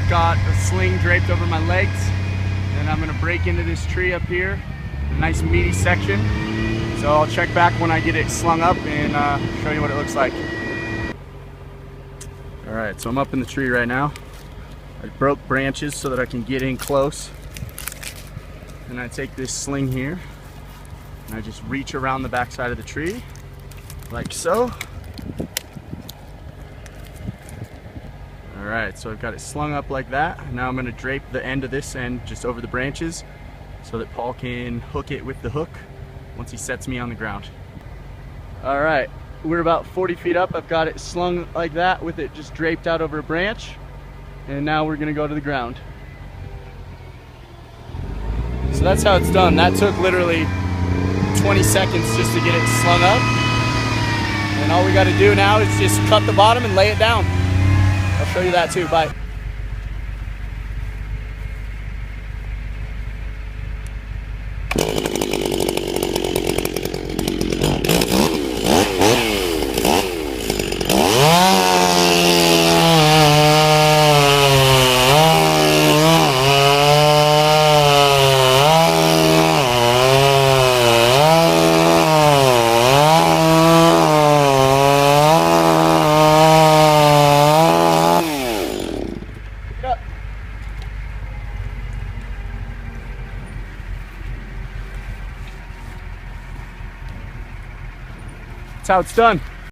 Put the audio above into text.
I've got a sling draped over my legs, and I'm gonna break into this tree up here, a nice meaty section. So I'll check back when I get it slung up and show you what it looks like. All right, so I'm up in the tree right now. I broke branches so that I can get in close. And I take this sling here, and I just reach around the back side of the tree, like so. All right, so I've got it slung up like that. Now I'm gonna drape the end of this end just over the branches so that Paul can hook it with the hook once he sets me on the ground. All right, we're about 40 feet up. I've got it slung like that with it just draped out over a branch. And now we're gonna go to the ground. So that's how it's done. That took literally 20 seconds just to get it slung up. And all we gotta do now is just cut the bottom and lay it down. I'll show you that too, bye. That's how it's done.